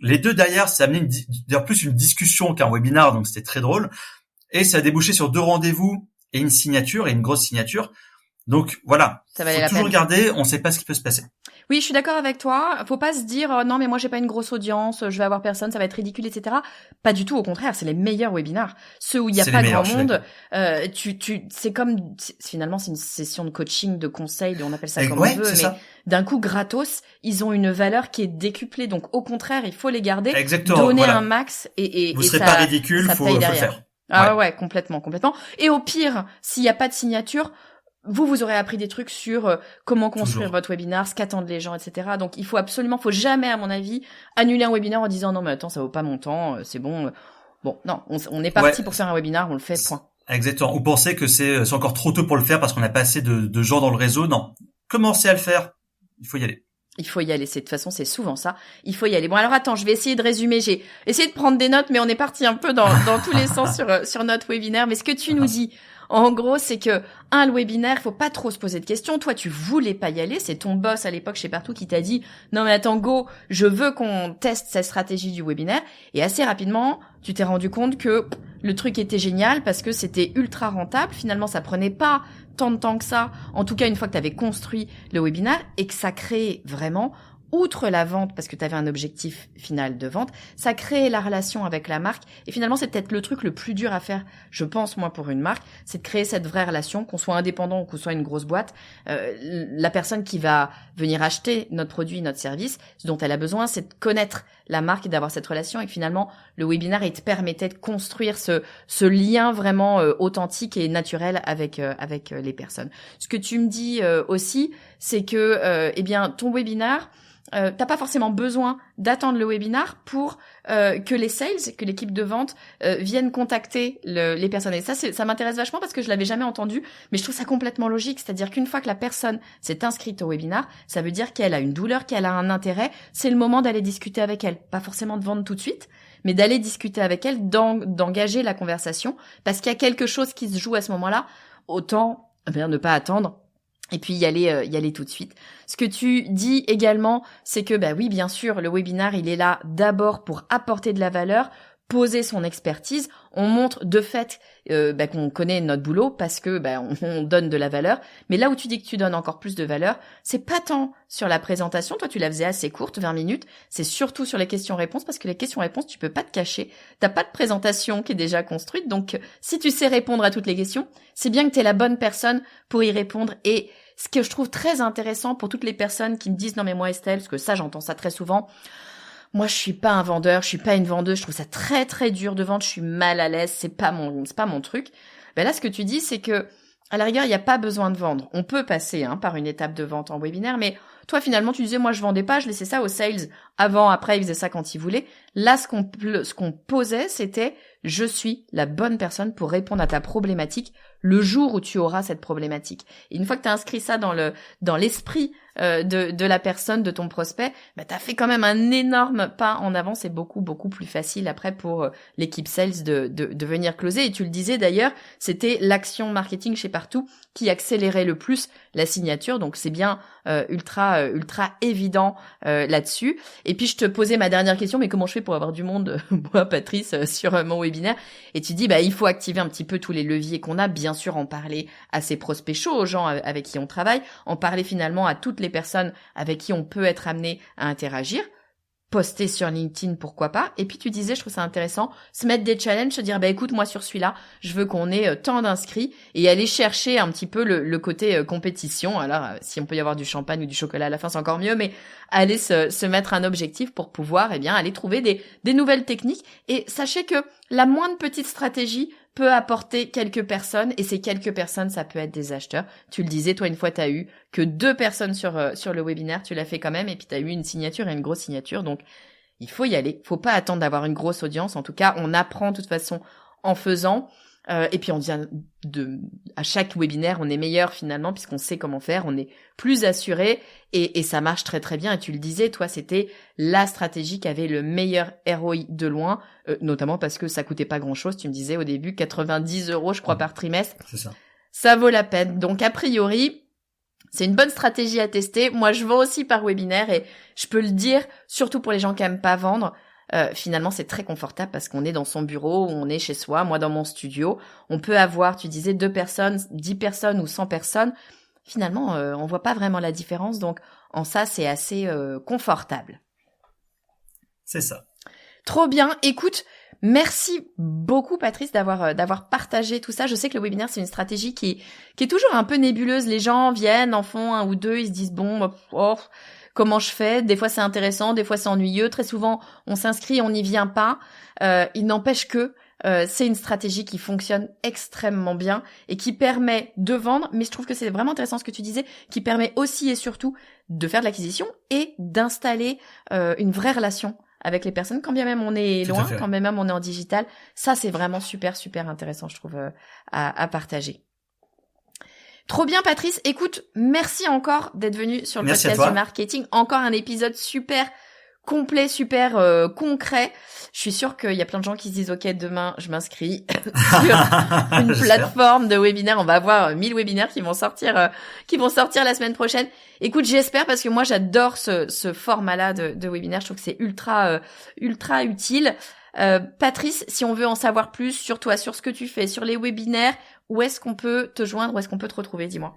Speaker 2: Les 2 derrière, ça a amené d'ailleurs plus une discussion qu'un webinar, donc c'était très drôle. Et ça a débouché sur 2 rendez-vous et une signature, et une grosse signature. Donc voilà, ça valait la peine. Faut toujours garder, on sait pas ce qui peut se passer.
Speaker 1: Oui, je suis d'accord avec toi. Faut pas se dire non mais moi j'ai pas une grosse audience, je vais avoir personne, ça va être ridicule, etc. Pas du tout, au contraire, c'est les meilleurs webinars, ceux où il y a pas grand monde. C'est comme finalement c'est une session de coaching, de conseil, on appelle ça comme on veut, mais d'un coup gratos, ils ont une valeur qui est décuplée. Donc au contraire, il faut les garder, donner un max et
Speaker 2: vous serez pas ridicule, faut le faire.
Speaker 1: Ah ouais, complètement. Et au pire, s'il y a pas de signature, vous aurez appris des trucs sur comment construire votre webinar, ce qu'attendent les gens, etc. Donc il faut jamais, à mon avis, annuler un webinar en disant non mais attends, ça vaut pas mon temps, c'est bon. Bon, non, on est parti pour faire un webinar, on le fait, point.
Speaker 2: Exactement. Ou penser que c'est encore trop tôt pour le faire parce qu'on n'a pas assez de gens dans le réseau. Non, commencez à le faire, il faut y aller.
Speaker 1: Il faut y aller, de toute façon, c'est souvent ça. Il faut y aller. Bon, alors attends, je vais essayer de résumer. J'ai essayé de prendre des notes, mais on est parti un peu dans tous les sens sur notre webinaire. Mais ce que tu nous dis, en gros, c'est que, le webinaire, faut pas trop se poser de questions. Toi, tu voulais pas y aller. C'est ton boss à l'époque chez Partout qui t'a dit, non, mais attends, go, je veux qu'on teste cette stratégie du webinaire. Et assez rapidement, tu t'es rendu compte que le truc était génial parce que c'était ultra rentable. Finalement, ça prenait pas tant de temps que ça, en tout cas une fois que tu avais construit le webinaire et que ça créait vraiment, outre la vente, parce que tu avais un objectif final de vente, ça créait la relation avec la marque. Et finalement, c'est peut-être le truc le plus dur à faire, je pense, moi, pour une marque, c'est de créer cette vraie relation, qu'on soit indépendant ou qu'on soit une grosse boîte. La personne qui va venir acheter notre produit, notre service, ce dont elle a besoin, c'est de connaître la marque et d'avoir cette relation. Et finalement, le webinaire, il te permettait de construire ce lien vraiment authentique et naturel avec les personnes. Ce que tu me dis aussi, c'est que ton webinaire, t'as pas forcément besoin d'attendre le webinar pour que les sales, que l'équipe de vente viennent contacter les personnes. Et ça m'intéresse vachement parce que je l'avais jamais entendu, mais je trouve ça complètement logique. C'est-à-dire qu'une fois que la personne s'est inscrite au webinar, ça veut dire qu'elle a une douleur, qu'elle a un intérêt. C'est le moment d'aller discuter avec elle, pas forcément de vendre tout de suite, mais d'aller discuter avec elle, d'engager la conversation, parce qu'il y a quelque chose qui se joue à ce moment-là. Autant ne pas attendre. Et puis y aller tout de suite. Ce que tu dis également, c'est que oui, bien sûr, le webinar, il est là d'abord pour apporter de la valeur, poser son expertise, on montre de fait qu'on connaît notre boulot parce que on donne de la valeur. Mais là où tu dis que tu donnes encore plus de valeur, c'est pas tant sur la présentation, toi tu la faisais assez courte, 20 minutes, c'est surtout sur les questions-réponses parce que les questions-réponses, tu peux pas te cacher. T'as pas de présentation qui est déjà construite, donc si tu sais répondre à toutes les questions, c'est bien que t'es la bonne personne pour y répondre. Et ce que je trouve très intéressant pour toutes les personnes qui me disent « Non mais moi Estelle », parce que ça j'entends ça très souvent, moi, je suis pas un vendeur, je suis pas une vendeuse, je trouve ça très très dur de vendre, je suis mal à l'aise, c'est pas mon truc. Là, ce que tu dis, c'est que, à la rigueur, il n'y a pas besoin de vendre. On peut passer, par une étape de vente en webinaire, mais toi, finalement, tu disais, moi, je vendais pas, je laissais ça aux sales. Avant, après, ils faisaient ça quand ils voulaient. Là, ce qu'on posait, c'était, je suis la bonne personne pour répondre à ta problématique le jour où tu auras cette problématique. Et une fois que tu as inscrit ça dans l'esprit de la personne, de ton prospect, tu as fait quand même un énorme pas en avant. C'est beaucoup, beaucoup plus facile après pour l'équipe sales de venir closer. Et tu le disais d'ailleurs, c'était l'action marketing chez Partout qui accélérait le plus la signature. Donc, c'est bien ultra évident là-dessus. Et puis, je te posais ma dernière question, mais comment je fais pour avoir du monde, moi, Patrice, sur mon webinaire? Et tu dis, il faut activer un petit peu tous les leviers qu'on a. Bien sûr, en parler à ses prospects chauds, aux gens avec qui on travaille, en parler finalement à toutes les personnes avec qui on peut être amené à interagir, poster sur LinkedIn, pourquoi pas. Et puis tu disais, je trouve ça intéressant, se mettre des challenges, se dire, écoute, moi sur celui-là, je veux qu'on ait tant d'inscrits, et aller chercher un petit peu le côté compétition. Alors, si on peut y avoir du champagne ou du chocolat à la fin, c'est encore mieux, mais aller se mettre un objectif pour pouvoir, aller trouver des nouvelles techniques. Et sachez que la moindre petite stratégie peut apporter quelques personnes, et ces quelques personnes, ça peut être des acheteurs. Tu le disais, toi, une fois, tu as eu que 2 personnes sur le webinaire, tu l'as fait quand même, et puis tu as eu une signature et une grosse signature, donc il faut y aller. Faut pas attendre d'avoir une grosse audience. En tout cas, on apprend de toute façon en faisant. Et puis on dit à chaque webinaire, on est meilleur finalement puisqu'on sait comment faire, on est plus assuré et ça marche très très bien. Et tu le disais, toi, c'était la stratégie qui avait le meilleur ROI de loin, notamment parce que ça coûtait pas grand-chose. Tu me disais au début 90 €, je crois, par trimestre.
Speaker 2: C'est ça.
Speaker 1: Ça vaut la peine. Donc a priori, c'est une bonne stratégie à tester. Moi, je vends aussi par webinaire et je peux le dire, surtout pour les gens qui aiment pas vendre. Finalement, c'est très confortable parce qu'on est dans son bureau, on est chez soi, moi dans mon studio. On peut avoir, tu disais, 2 personnes, 10 personnes ou 100 personnes. Finalement, on voit pas vraiment la différence. Donc, en ça, c'est assez confortable.
Speaker 2: C'est ça.
Speaker 1: Trop bien. Écoute, merci beaucoup, Patrice, d'avoir partagé tout ça. Je sais que le webinaire, c'est une stratégie qui est toujours un peu nébuleuse. Les gens viennent, en font 1 ou 2, ils se disent, comment je fais? Des fois, c'est intéressant, des fois, c'est ennuyeux. Très souvent, on s'inscrit, on n'y vient pas. Il n'empêche que c'est une stratégie qui fonctionne extrêmement bien et qui permet de vendre. Mais je trouve que c'est vraiment intéressant ce que tu disais, qui permet aussi et surtout de faire de l'acquisition et d'installer une vraie relation avec les personnes, quand bien même on est loin, quand bien même on est en digital. Ça, c'est vraiment super, super intéressant, je trouve, à partager. Trop bien, Patrice. Écoute, merci encore d'être venu sur le podcast du marketing. Encore un épisode super complet, super concret. Je suis sûre qu'il y a plein de gens qui se disent, OK, demain, je m'inscris sur une plateforme de webinaire. On va avoir 1000 webinaires qui vont sortir la semaine prochaine. Écoute, j'espère parce que moi, j'adore ce format-là de webinaire. Je trouve que c'est ultra utile. Patrice, si on veut en savoir plus sur toi, sur ce que tu fais, sur les webinaires, où est-ce qu'on peut te joindre, où est-ce qu'on peut te retrouver, dis-moi.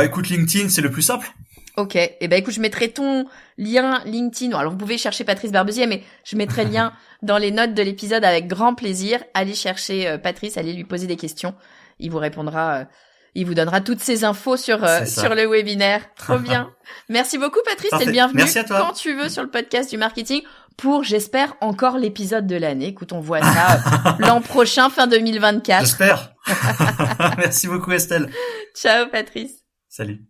Speaker 2: Écoute, LinkedIn, c'est le plus simple.
Speaker 1: Ok, écoute, je mettrai ton lien LinkedIn. Alors, vous pouvez chercher Patrice Barbezier, mais je mettrai le lien dans les notes de l'épisode avec grand plaisir. Allez chercher Patrice, allez lui poser des questions. Il vous répondra, il vous donnera toutes ces infos sur le webinaire. Trop bien. Merci beaucoup, Patrice. T'es le bienvenu quand tu veux sur le podcast du marketing pour, j'espère, encore l'épisode de l'année. Écoute, on voit ça l'an prochain, fin 2024.
Speaker 2: J'espère. Merci beaucoup, Estelle.
Speaker 1: Ciao, Patrice.
Speaker 2: Salut.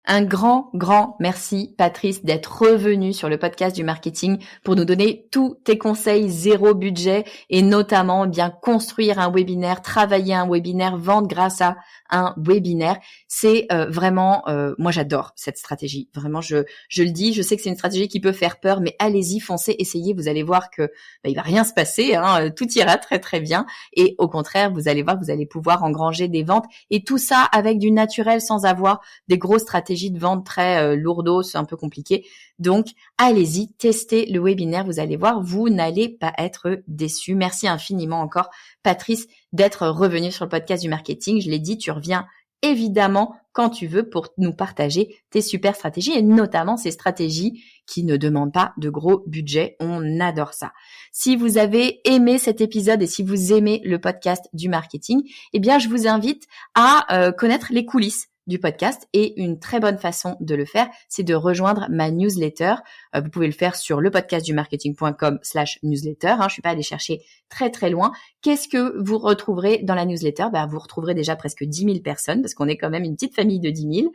Speaker 1: Un grand merci, Patrice, d'être revenu sur le podcast du marketing pour nous donner tous tes conseils zéro budget et notamment bien construire un webinaire, travailler un webinaire, vendre grâce à un webinaire. C'est vraiment, moi j'adore cette stratégie. Vraiment, je le dis, je sais que c'est une stratégie qui peut faire peur, mais allez-y, foncez, essayez. Vous allez voir que il va rien se passer, hein, tout ira très très bien. Et au contraire, vous allez voir, vous allez pouvoir engranger des ventes et tout ça avec du naturel, sans avoir des grosses stratégies de vente très lourdeaux, c'est un peu compliqué. Donc, allez-y, testez le webinaire, vous allez voir, vous n'allez pas être déçus. Merci infiniment encore, Patrice, d'être revenu sur le podcast du marketing. Je l'ai dit, tu reviens évidemment quand tu veux pour nous partager tes super stratégies et notamment ces stratégies qui ne demandent pas de gros budget. On adore ça. Si vous avez aimé cet épisode et si vous aimez le podcast du marketing, eh bien, je vous invite à connaître les coulisses du podcast et une très bonne façon de le faire, c'est de rejoindre ma newsletter. Vous pouvez le faire sur lepodcastdumarketing.com/newsletter. Je suis pas allée chercher très très loin. Qu'est-ce que vous retrouverez dans la newsletter? Vous retrouverez déjà presque 10 000 personnes parce qu'on est quand même une petite famille de 10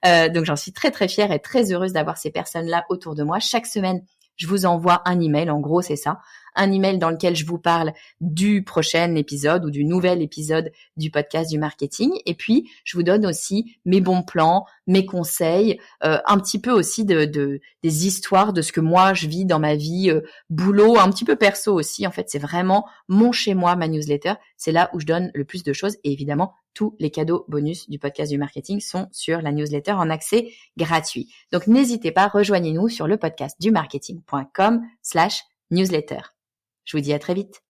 Speaker 1: 000. Donc j'en suis très très fière et très heureuse d'avoir ces personnes-là autour de moi. Chaque semaine, je vous envoie un email, en gros c'est ça, un email dans lequel je vous parle du prochain épisode ou du nouvel épisode du podcast du marketing. Et puis, je vous donne aussi mes bons plans, mes conseils, un petit peu aussi des histoires de ce que moi je vis dans ma vie, boulot, un petit peu perso aussi. En fait, c'est vraiment mon chez moi, ma newsletter. C'est là où je donne le plus de choses. Et évidemment, tous les cadeaux bonus du podcast du marketing sont sur la newsletter en accès gratuit. Donc, n'hésitez pas, rejoignez-nous sur le podcastdumarketing.com/newsletter. Je vous dis à très vite.